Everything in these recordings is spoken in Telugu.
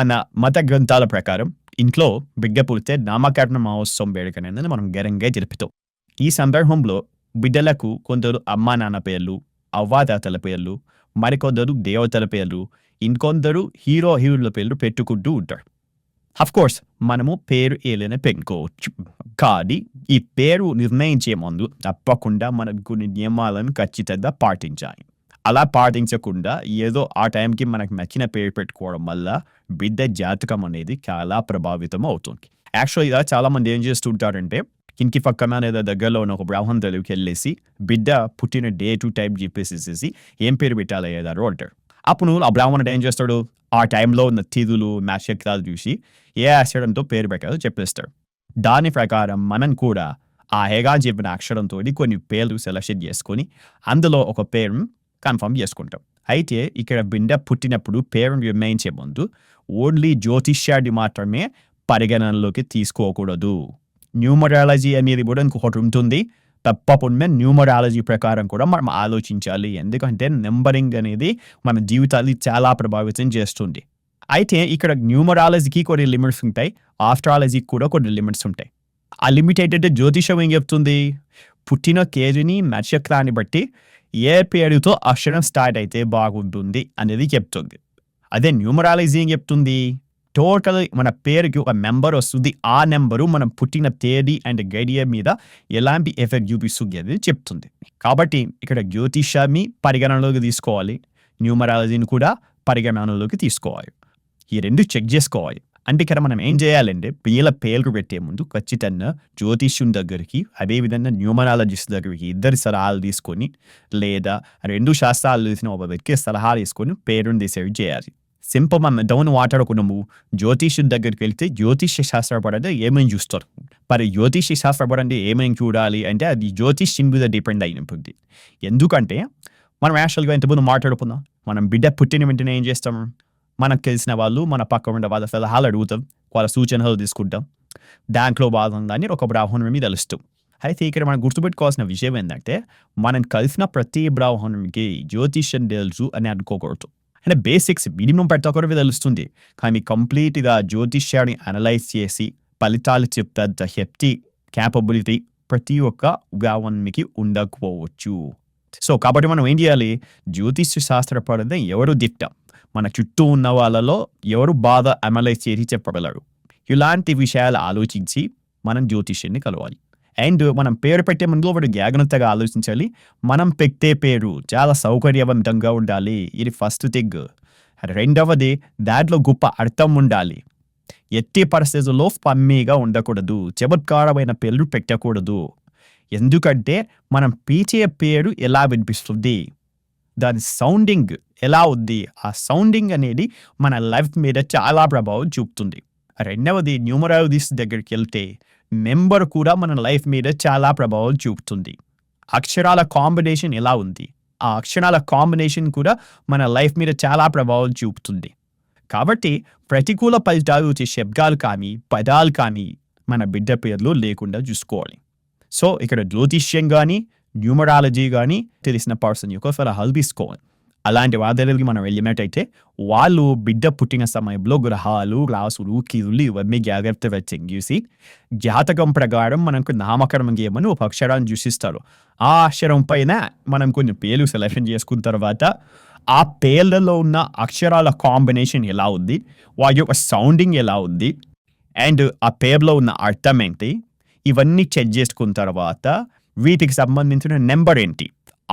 మన మత గ్రంథాల ప్రకారం ఇంట్లో బిడ్డ పుడితే నామకరణ మహోత్సవం వేడుకనేది మనం ఘనంగా జరుపుతాం. ఈ సందర్భంలో బిడ్డలకు కొందరు అమ్మా నాన్న పేర్లు, అవ్వాతాతల పేర్లు, మరికొందరు దేవతల పేర్లు, ఇంకొందరు హీరోల పేర్లు పెట్టుకుంటూ ఉంటారు. కోర్స్ మనము పేరు ఏదైనా పెట్టుకోవచ్చు. కానీ ఈ పేరు నిర్ణయించే ముందు తప్పకుండా మనం కొన్ని నియమాలను ఖచ్చితంగా పాటించాలి. అలా పాటించకుండా ఏదో ఆ టైంకి మనకు నచ్చిన పేరు పెట్టుకోవడం వల్ల బిడ్డ జాతకం అనేది చాలా ప్రభావితం అవుతుంది. యాక్చువల్‌గా చాలామంది ఏం చేస్తుంటారంటే ఇంటి పక్కన లేదా దగ్గరలో ఉన్న ఒక బ్రాహ్మణ దగ్గరికి వెళ్ళేసి బిడ్డ పుట్టిన డేటు టైం చెప్పేసేసేసి ఏం పేరు పెట్టాలి ఏదారు అంటారు. అప్పుడు ఆ బ్రాహ్మణుడు ఏం చేస్తాడు, ఆ టైంలో ఉన్న తిథులు, నక్షత్రాలు చూసి ఏ అక్షరంతో పేరు పెట్టాలో చెప్పేస్తాడు. దాని ప్రకారం మనం కూడా ఆ హేగా చెప్పిన అక్షరంతోటి కొన్ని పేర్లు సెలెక్షన్ చేసుకొని అందులో ఒక పేరును కన్ఫర్మ్ చేసుకుంటాం. అయితే ఇక్కడ బిడ్డ పుట్టినప్పుడు పేరు నిర్ణయించే ముందు ఓన్లీ జ్యోతిష్యాన్ని మాత్రమే పరిగణనలోకి తీసుకోకూడదు. న్యూమరాలజీ అనేది కూడా ఇంకొకటి ఉంటుంది. తప్పకుండా న్యూమరాలజీ ప్రకారం కూడా మనం ఆలోచించాలి. ఎందుకంటే నెంబరింగ్ అనేది మన జీవితాన్ని చాలా ప్రభావితం చేస్తుంది. అయితే ఇక్కడ న్యూమరాలజీకి కొన్ని లిమిట్స్ ఉంటాయి. ఆస్ట్రాలజీకి కూడా కొన్ని లిమిట్స్ ఉంటాయి. ఆ లిమిట్ ఏంటంటే జ్యోతిషం ఏం చెప్తుంది, పుట్టిన తేదీని నక్షత్రాన్ని బట్టి ఏ పేరుతో అక్షరం స్టార్ట్ అయితే బాగుంటుంది అనేది చెప్తుంది. అదే న్యూమరాలజీ ఏం చెప్తుంది, టోటల్ మన పేరుకి ఒక నెంబర్ వస్తుంది. ఆ నెంబరు మనం పుట్టిన తేదీ అండ్ గడియ మీద ఎలాంటి ఎఫెక్ట్ చూపిస్తుంది అనేది చెప్తుంది. కాబట్టి ఇక్కడ జ్యోతిషాన్ని పరిగణనలోకి తీసుకోవాలి, న్యూమరాలజీని కూడా పరిగణనలోకి తీసుకోవాలి. ఈ రెండు చెక్ చేసుకోవాలి. అంటే ఇక్కడ మనం ఏం చేయాలంటే పిల్లల పేర్లు పెట్టే ముందు ఖచ్చితంగా జ్యోతిష్యుని దగ్గరికి, అదేవిధంగా న్యూమరాలజిస్ట్ దగ్గరికి ఇద్దరి సలహాలు తీసుకొని లేదా రెండు శాస్త్రాలు తెలిసిన ఒక వ్యక్తి సలహా తీసుకొని పేరుని డిసైడ్ చేయాలి. సింపుల్ మనం డౌన్ మాట్లాడుకున్నాము. జ్యోతిష్యుడి దగ్గరికి వెళ్తే జ్యోతిష్య శాస్త్రపరంగా ఏమేమి చూస్తారు, మరి జ్యోతిష్య శాస్త్రపరంగా ఏమేమి చూడాలి అంటే అది జ్యోతిష్యం మీద డిపెండ్ అయి ఉంటుంది. ఎందుకంటే మనం యాక్చువల్గా ఇంతకుముందు మాట్లాడుకున్నాం, మనం బిడ్డ పుట్టిన వెంటనే ఏం చేస్తాము, మనకు తెలిసిన వాళ్ళు మన పక్క ఉండే వాళ్ళ సలహాలు అడుగుతాం, వాళ్ళ సూచనలు తీసుకుంటాం. దాంట్లో భాగంగానే ఒక బ్రాహ్మణుని తెలుస్తాం. అయితే ఇక్కడ మనం గుర్తుపెట్టుకోవాల్సిన విషయం ఏంటంటే మనం కలిసిన ప్రతి బ్రాహ్మణునికి జ్యోతిష్యం తెలుసు అని అనుకోకూడదు. అంటే బేసిక్స్ మినిమం ప్రతి ఒక్కరికి తెలుస్తుంది. కానీ కంప్లీట్గా జ్యోతిష్యాన్ని అనలైజ్ చేసి ఫలితాలు చెప్తా శక్తి క్యాపబిలిటీ ప్రతి ఒక్క బ్రాహ్మణునికి ఉండకపోవచ్చు. సో కాబట్టి మనం ఏం చేయాలి, జ్యోతిష్య శాస్త్రపరంగా ఎవరు దిట్ట, మన చుట్టూ ఉన్న వాళ్ళలో ఎవరు బాగా అనలైజ్ చేసి చెప్పగలరు, ఇలాంటి విషయాలు ఆలోచించి మనం జ్యోతిష్యాన్ని కలవాలి. అండ్ మనం పేరు పెట్టే ముందు ఒకటి జాగ్రత్తగా ఆలోచించాలి. మనం పెట్టే పేరు చాలా సౌకర్యవంతంగా ఉండాలి. ఇది ఫస్ట్ థింగ్. రెండవది దాంట్లో గొప్ప అర్థం ఉండాలి. ఎట్టి పరిస్థితుల్లో ఫమ్మీగా ఉండకూడదు, చమత్కారమైన పేర్లు పెట్టకూడదు. ఎందుకంటే మనం పీచే పేరు ఎలా వినిపిస్తుంది, దాని సౌండింగ్ ఎలా ఉంది, ఆ సౌండింగ్ అనేది మన లైఫ్ మీద చాలా ప్రభావం చూపుతుంది. రెండవది న్యూమరాలజిస్ట్ దగ్గరికి వెళ్తే నెంబర్ కూడా మన లైఫ్ మీద చాలా ప్రభావం చూపుతుంది. అక్షరాల కాంబినేషన్ ఎలా ఉంది, ఆ అక్షరాల కాంబినేషన్ కూడా మన లైఫ్ మీద చాలా ప్రభావం చూపుతుంది. కాబట్టి ప్రతికూల ఫలితాలు వచ్చే శబ్దాలు కానీ పదాలు కానీ మన బిడ్డ పేర్లు లేకుండా చూసుకోవాలి. సో ఇక్కడ జ్యోతిష్యం కానీ న్యూమరాలజీ కానీ తెలిసిన పర్సన్ యొక్క సలహాలు తీసుకోవాలి. అలాంటి వాదనలకి మనం వెళ్ళినట్టయితే వాళ్ళు బిడ్డ పుట్టిన సమయంలో గ్రహాలు, రాసులు, కిరులు ఇవన్నీ జాగ్రత్తగా చెక్ చేసి జాతకం ప్రకారం మనకు నామకరణం చేయమని ఒక అక్షరాన్ని చూసిస్తారు. ఆ అక్షరం పైన మనం కొన్ని పేర్లు సెలెక్షన్ చేసుకున్న తర్వాత ఆ పేర్లలో ఉన్న అక్షరాల కాంబినేషన్ ఎలా ఉంది, వాటి యొక్క సౌండింగ్ ఎలా ఉంది, అండ్ ఆ పేర్లో ఉన్న అర్థం ఏంటి, ఇవన్నీ చెక్ చేసుకున్న తర్వాత వీటికి సంబంధించిన నెంబర్ ఏంటి,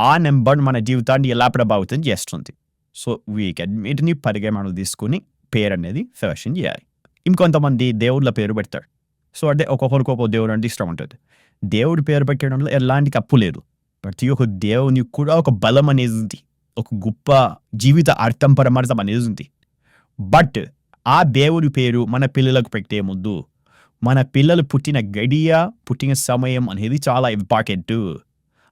ఆ నెంబర్ మన జీవితాన్ని ఎలా ప్రభావితం చేస్తుంది. సో వీటన్నిటిని పరిగణనలో తీసుకుని పేరు అనేది సెలెక్షన్ చేయాలి. ఇంకొంతమంది దేవుళ్ళ పేరు పెడతారు. సో అంటే ఒక్కొక్కరికి ఒక్కొక్క దేవుడు అంటే ఇష్టం ఉంటుంది. దేవుడి పేరు పెట్టడంలో ఎలాంటి తప్పు లేదు. ప్రతి ఒక్క దేవుని కూడా ఒక బలం అనేది ఉంది, ఒక గొప్ప జీవిత అర్థం పరమార్థం అనేది ఉంది. బట్ ఆ దేవుడి పేరు మన పిల్లలకు పెట్టే ముందు మన పిల్లలు పుట్టిన గడియ, పుట్టిన సమయం అనేది చాలా ఇంపార్టెంట్.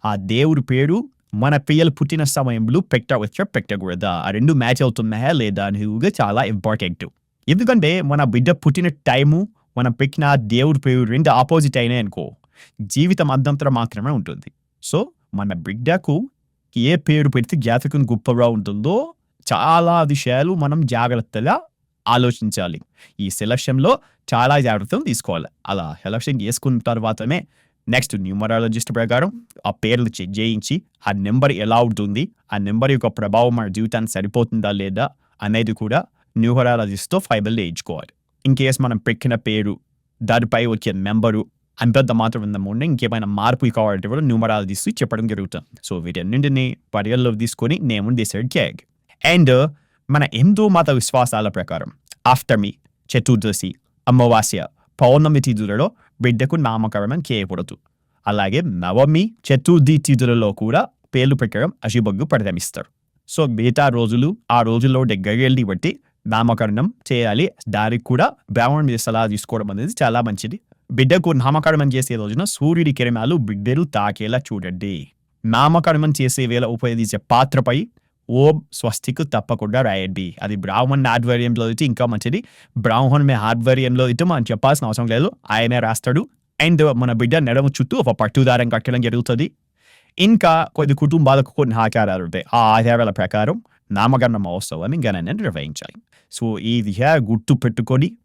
ఆ దేవుడి పేరు మన పిల్లలు పుట్టిన సమయంలో పెట్టవచ్చా పెట్టకూడదా, ఆ రెండు మ్యాచ్ అవుతున్నాయా లేదా అనేది చాలా ఇంపార్టెంట్. ఎందుకంటే మన బిడ్డ పుట్టిన టైము మనం పెట్టిన దేవుడి పేరు రెండు ఆపోజిట్ అయినాయి అనుకో, జీవితం అర్ధంతరం మాత్రమే ఉంటుంది. సో మన బిడ్డకు ఏ పేరు పెడితే జాతకం గొప్పగా ఉంటుందో చాలా విషయాలు మనం జాగ్రత్తగా ఆలోచించాలి. ఈ సెలక్షన్‌లో చాలా జాగ్రత్తలు తీసుకోవాలి. అలా సెలక్షన్ చేసుకున్న తర్వాతనే నెక్స్ట్ న్యూమరాలజిస్ట్ ప్రకారం ఆ పేర్లు చెక్ చేయించి, ఆ నంబర్ ఎలా ఉంటుంది, ఆ నంబర్ యొక్క ప్రభావం మన జీవితానికి సరిపోతుందా లేదా అనేది కూడా న్యూమరాలజిస్ట్‌తో ఫైనల్ చేయించుకోవాలి. ఇన్ కేస్ మనం పెట్టిన పేరు, దానిపై వచ్చే నంబరు అంతంత మాత్రం ఉందనుకోండి, ఇంకేమైనా మార్పు కావాలంటే కూడా న్యూమరాలజిస్ట్ చెప్పడం జరుగుతుంది. సో వీటన్నింటిని పరిగణలోకి తీసుకొని నేను డిసైడ్ చేయాలి. అండ్ మన హిందూ మత విశ్వాసాల ప్రకారం అష్టమి, చతుర్దశి, అమావాస్య, పౌర్ణమి తిథులలో బిడ్డకు నామకరణం చేయకూడదు. అలాగే నవమి, చతుర్థి తిథులలో కూడా పేర్లు పెట్టడం అశుభంగా పరిగణిస్తారు. సో మిగతా రోజులు ఆ రోజుల్లో దగ్గరికి బట్టి నామకరణం చేయాలి. దానికి కూడా బ్రాహ్మణుడి సలహా తీసుకోవడం అనేది చాలా మంచిది. బిడ్డకు నామకరణం చేసే రోజున సూర్యుడి కిరణాలు బిడ్డలు తాకేలా చూడండి. నామకరణం చేసే వేళ ఉపయోగించే పాత్రపై ఓం స్వస్తిక్ తప్పకుండా రాయండి. అది బ్రాహ్మణ్ ఆధ్వర్యంలో అయితే ఇంకా మంచిది. బ్రాహ్మణ్ ఆధ్వర్యంలో అయితే మనం చెప్పాల్సిన అవసరం లేదు, ఆయనే రాస్తాడు. అండ్ మన బిడ్డ నడుము చుట్టూ ఒక పట్టుదారం కట్టడం జరుగుతుంది. ఇంకా కొన్ని కుటుంబాలకు కొన్ని ఆచారాలు ఉంటాయి. ఆ ఆచారాల ప్రకారం నామకరణ మహోత్సవాన్ని ఘనంగా నిర్వహించాలి. సో ఈ విషయాలు గుర్తు పెట్టుకొని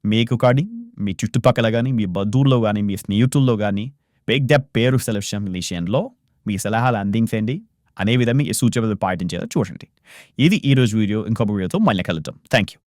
మీకు కానీ, మీ చుట్టుపక్కల కానీ, మీ బంధువుల్లో కానీ, మీ స్నేహితుల్లో కానీ బిడ్డ పేరు సెలక్షన్ విషయంలో మీ సలహాలు అందించండి. అనే విధంగా ఈ సూచనలు పాటించేలా చూడండి. ఇది ఈరోజు వీడియో. ఇంకొక వీడియోతో మళ్ళీ కలుద్దాం. Thank you.